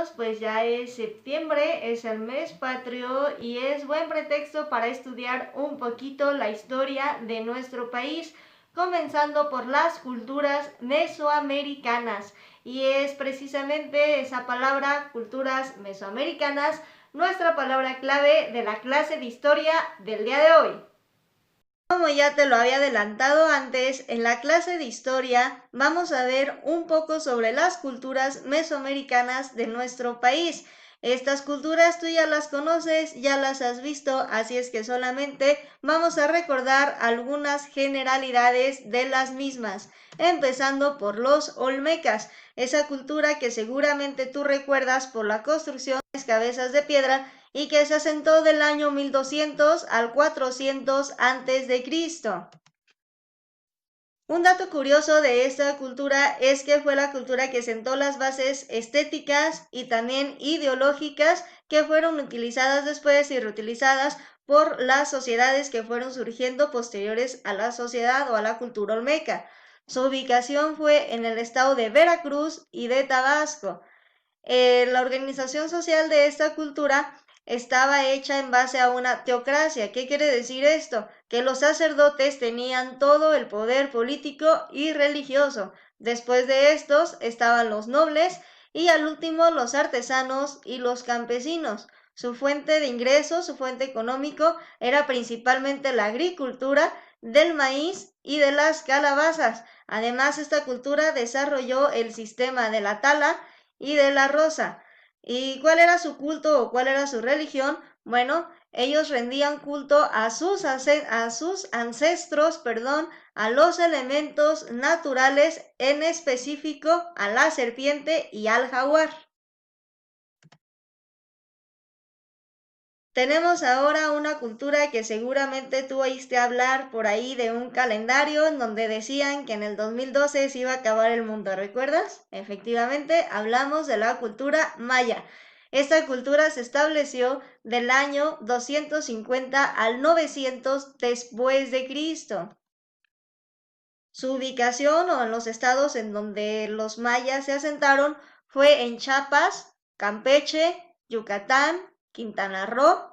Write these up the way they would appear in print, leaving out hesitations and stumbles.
niños, pues ya es septiembre, es el mes patrio y es buen pretexto para estudiar un poquito la historia de nuestro país, comenzando por las culturas mesoamericanas. Y es precisamente esa palabra, culturas mesoamericanas, nuestra palabra clave de la clase de historia del día de hoy. Como ya te lo había adelantado antes, en la clase de historia vamos a ver un poco sobre las culturas mesoamericanas de nuestro país. Estas culturas tú ya las conoces, ya las has visto, así es que solamente vamos a recordar algunas generalidades de las mismas, empezando por los olmecas, esa cultura que seguramente tú recuerdas por la construcción de cabezas de piedra y que se asentó del año 1200 al 400 antes de Cristo. Un dato curioso de esta cultura es que fue la cultura que sentó las bases estéticas y también ideológicas que fueron utilizadas después y reutilizadas por las sociedades que fueron surgiendo posteriores a la sociedad o a la cultura olmeca. Su ubicación fue en el estado de Veracruz y de Tabasco. La organización social de esta cultura estaba hecha en base a una teocracia. ¿Qué quiere decir esto? Que los sacerdotes tenían todo el poder político y religioso. Después de estos estaban los nobles y al último los artesanos y los campesinos. Su fuente de ingresos, su fuente económico era principalmente la agricultura del maíz y de las calabazas. Además, esta cultura desarrolló el sistema de la tala y de la rosa. ¿Y cuál era su culto o cuál era su religión? Bueno, ellos rendían culto a sus ancestros, a los elementos naturales, en específico a la serpiente y al jaguar. Tenemos ahora una cultura que seguramente tú oíste hablar por ahí de un calendario en donde decían que en el 2012 se iba a acabar el mundo, ¿recuerdas? Efectivamente, hablamos de la cultura maya. Esta cultura se estableció del año 250 al 900 después de Cristo. Su ubicación o en los estados en donde los mayas se asentaron fue en Chiapas, Campeche, Yucatán, Quintana Roo,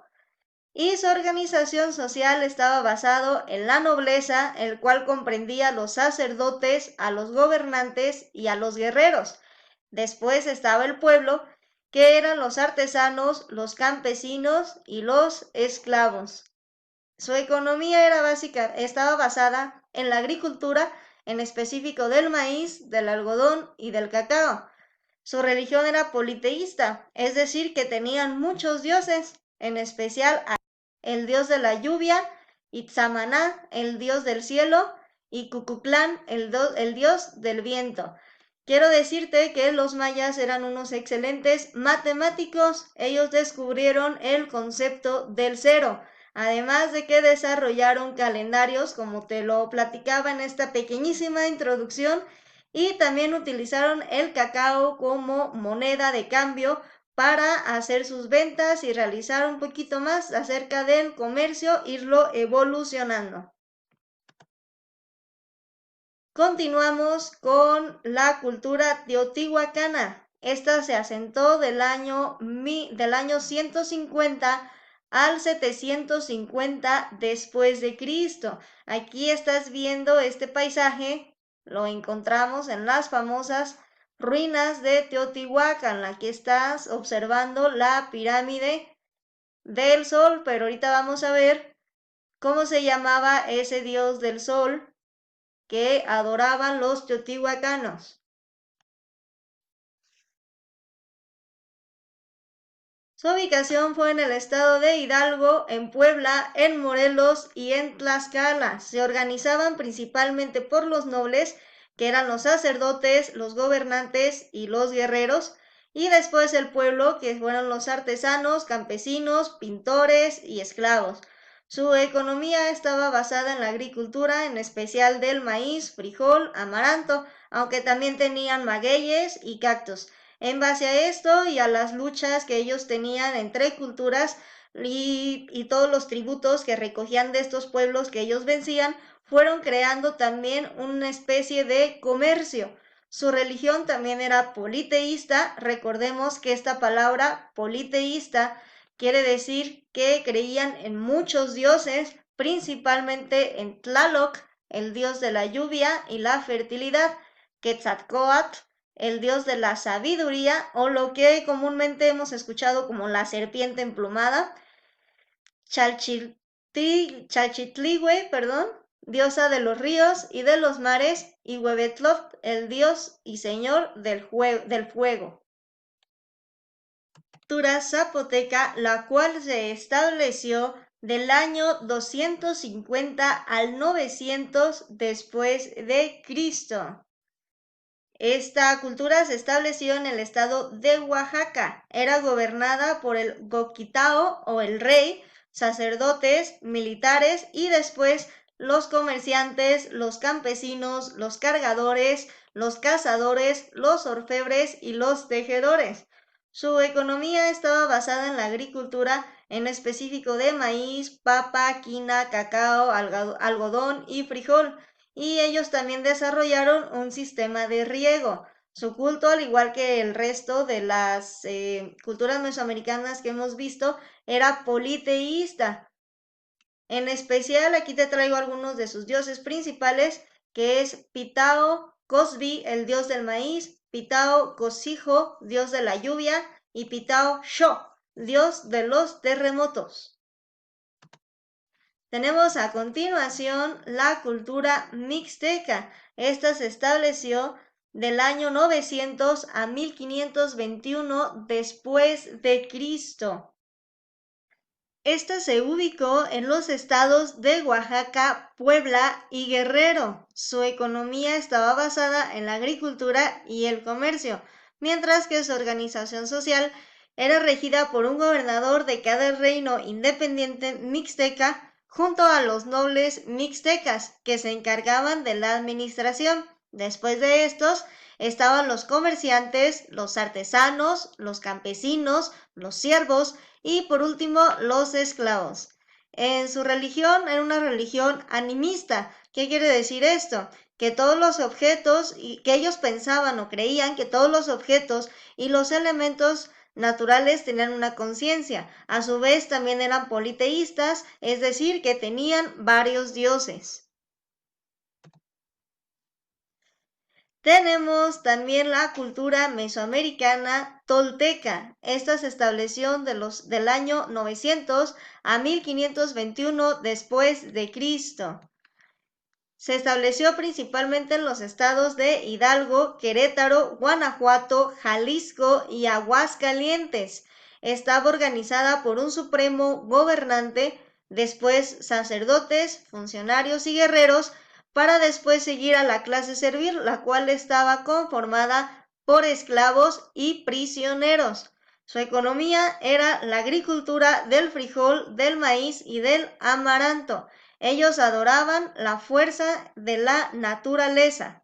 y su organización social estaba basado en la nobleza, el cual comprendía a los sacerdotes, a los gobernantes y a los guerreros. Después estaba el pueblo, que eran los artesanos, los campesinos y los esclavos. Su economía era básica, estaba basada en la agricultura, en específico del maíz, del algodón y del cacao. Su religión era politeísta, es decir, que tenían muchos dioses, en especial el dios de la lluvia, Itzamaná, el dios del cielo, y Cucuclán, el dios del viento. Quiero decirte que los mayas eran unos excelentes matemáticos. Ellos descubrieron el concepto del cero, además de que desarrollaron calendarios, como te lo platicaba en esta pequeñísima introducción, y también utilizaron el cacao como moneda de cambio para hacer sus ventas y realizar un poquito más acerca del comercio, irlo evolucionando. Continuamos con la cultura teotihuacana. Esta se asentó del año 150 al 750 después de Cristo. Aquí estás viendo este paisaje, lo encontramos en las famosas ruinas de Teotihuacán. Aquí estás observando la pirámide del sol, pero ahorita vamos a ver cómo se llamaba ese dios del sol que adoraban los teotihuacanos. Su ubicación fue en el estado de Hidalgo, en Puebla, en Morelos y en Tlaxcala. Se organizaban principalmente por los nobles, que eran los sacerdotes, los gobernantes y los guerreros, y después el pueblo, que fueron los artesanos, campesinos, pintores y esclavos. Su economía estaba basada en la agricultura, en especial del maíz, frijol, amaranto, aunque también tenían magueyes y cactus. En base a esto y a las luchas que ellos tenían entre culturas y todos los tributos que recogían de estos pueblos que ellos vencían, fueron creando también una especie de comercio. Su religión también era politeísta. Recordemos que esta palabra politeísta quiere decir que creían en muchos dioses, principalmente en Tlaloc, el dios de la lluvia y la fertilidad, Quetzalcóatl, el dios de la sabiduría, o lo que comúnmente hemos escuchado como la serpiente emplumada, Chalchitliwe, diosa de los ríos y de los mares, y Huehuetlóchtli, el dios y señor del fuego. Cultura zapoteca, la cual se estableció del año 250 al 900 después de Cristo. Esta cultura se estableció en el estado de Oaxaca. Era gobernada por el Goquitao o el rey, sacerdotes, militares y después los comerciantes, los campesinos, los cargadores, los cazadores, los orfebres y los tejedores. Su economía estaba basada en la agricultura, en específico de maíz, papa, quina, cacao, algodón y frijol, y ellos también desarrollaron un sistema de riego. Su culto, al igual que el resto de las culturas mesoamericanas que hemos visto, era politeísta. En especial, aquí te traigo algunos de sus dioses principales, que es Pitao Cosbi, el dios del maíz, Pitao Cosijo, dios de la lluvia, y Pitao Sho, dios de los terremotos. Tenemos a continuación la cultura mixteca. Esta se estableció del año 900 a 1521 después de Cristo. Esta se ubicó en los estados de Oaxaca, Puebla y Guerrero. Su economía estaba basada en la agricultura y el comercio, mientras que su organización social era regida por un gobernador de cada reino independiente mixteca, junto a los nobles mixtecas, que se encargaban de la administración. Después de estos estaban los comerciantes, los artesanos, los campesinos, los siervos y por último los esclavos. En su religión era una religión animista. ¿Qué quiere decir esto? Que todos los objetos, y que ellos pensaban o creían que todos los objetos y los elementos naturales tenían una conciencia. A su vez también eran politeístas, es decir, que tenían varios dioses. Tenemos también la cultura mesoamericana tolteca. Esta se estableció del año 900 a 1521 después de Cristo. Se estableció principalmente en los estados de Hidalgo, Querétaro, Guanajuato, Jalisco y Aguascalientes. Estaba organizada por un supremo gobernante, después sacerdotes, funcionarios y guerreros, para después seguir a la clase servil, la cual estaba conformada por esclavos y prisioneros. Su economía era la agricultura del frijol, del maíz y del amaranto. Ellos adoraban la fuerza de la naturaleza.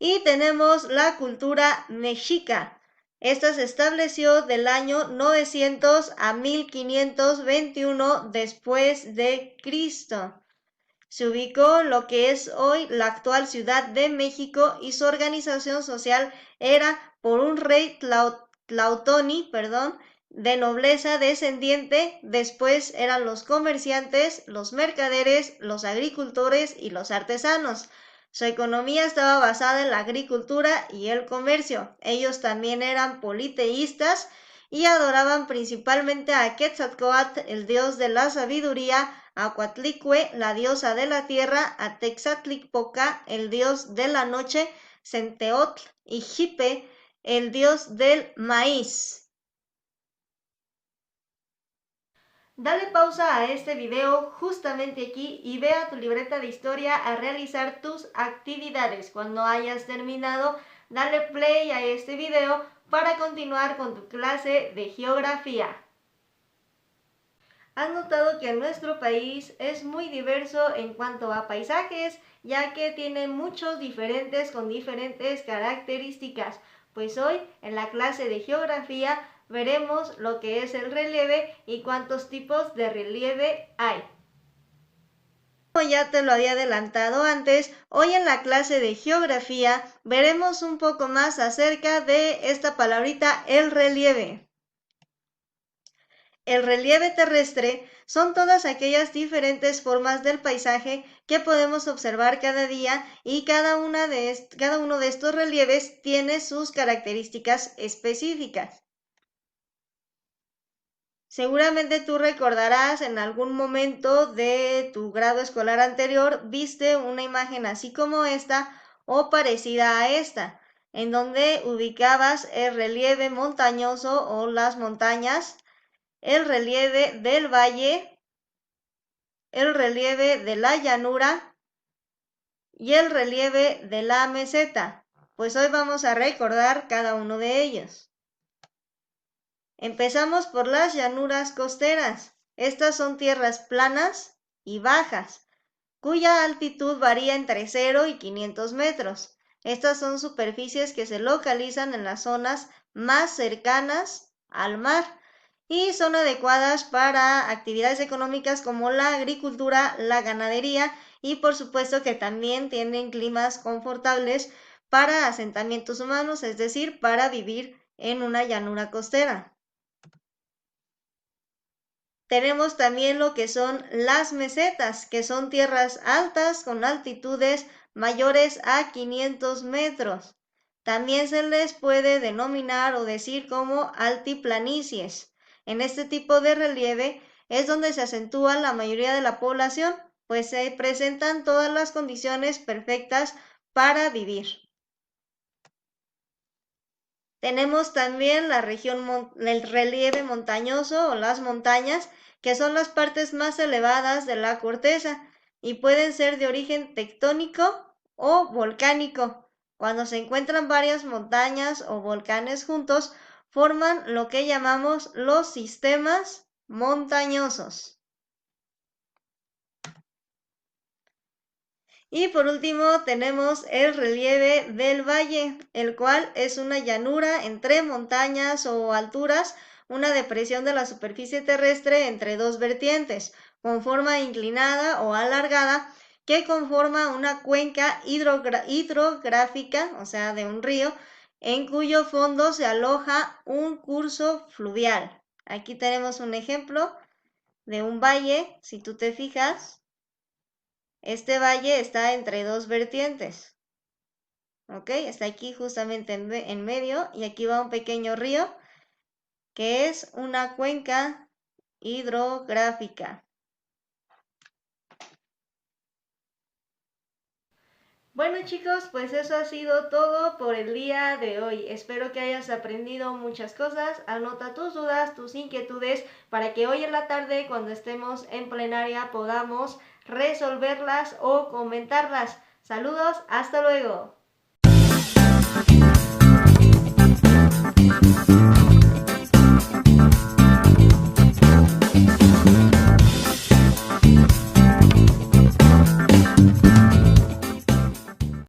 Y tenemos la cultura mexica. Esta se estableció del año 900 a 1521 después de Cristo. Se ubicó en lo que es hoy la actual Ciudad de México y su organización social era por un rey Tlautoni, de nobleza descendiente. Después eran los comerciantes, los mercaderes, los agricultores y los artesanos. Su economía estaba basada en la agricultura y el comercio. Ellos también eran politeístas y adoraban principalmente a Quetzalcóatl, el dios de la sabiduría, a Coatlicue, la diosa de la tierra, a Texatlipoca, el dios de la noche, Centeotl y Xipe, el dios del maíz. Dale pausa a este video justamente aquí y ve a tu libreta de historia a realizar tus actividades. Cuando hayas terminado, dale play a este video para continuar con tu clase de geografía. ¿Has notado que nuestro país es muy diverso en cuanto a paisajes, ya que tiene muchos diferentes con diferentes características? Pues hoy en la clase de geografía veremos lo que es el relieve y cuántos tipos de relieve hay. Como ya te lo había adelantado antes, hoy en la clase de geografía veremos un poco más acerca de esta palabrita, el relieve. El relieve terrestre son todas aquellas diferentes formas del paisaje que podemos observar cada día y cada uno de estos relieves tiene sus características específicas. Seguramente tú recordarás en algún momento de tu grado escolar anterior, viste una imagen así como esta o parecida a esta, en donde ubicabas el relieve montañoso o las montañas, el relieve del valle, el relieve de la llanura y el relieve de la meseta. Pues hoy vamos a recordar cada uno de ellos. Empezamos por las llanuras costeras. Estas son tierras planas y bajas, cuya altitud varía entre 0 y 500 metros. Estas son superficies que se localizan en las zonas más cercanas al mar y son adecuadas para actividades económicas como la agricultura, la ganadería y por supuesto que también tienen climas confortables para asentamientos humanos, es decir, para vivir en una llanura costera. Tenemos también lo que son las mesetas, que son tierras altas con altitudes mayores a 500 metros. También se les puede denominar o decir como altiplanicies. En este tipo de relieve es donde se acentúa la mayoría de la población, pues se presentan todas las condiciones perfectas para vivir. Tenemos también la región, el relieve montañoso o las montañas, que son las partes más elevadas de la corteza y pueden ser de origen tectónico o volcánico. Cuando se encuentran varias montañas o volcanes juntos, forman lo que llamamos los sistemas montañosos. Y por último tenemos el relieve del valle, el cual es una llanura entre montañas o alturas, una depresión de la superficie terrestre entre dos vertientes, con forma inclinada o alargada, que conforma una cuenca hidrográfica, o sea, de un río, en cuyo fondo se aloja un curso fluvial. Aquí tenemos un ejemplo de un valle, si tú te fijas. Este valle está entre dos vertientes, ¿ok? Está aquí justamente en medio y aquí va un pequeño río que es una cuenca hidrográfica. Bueno chicos, pues eso ha sido todo por el día de hoy. Espero que hayas aprendido muchas cosas. Anota tus dudas, tus inquietudes, para que hoy en la tarde, cuando estemos en plenaria, podamos resolverlas o comentarlas. Saludos, hasta luego.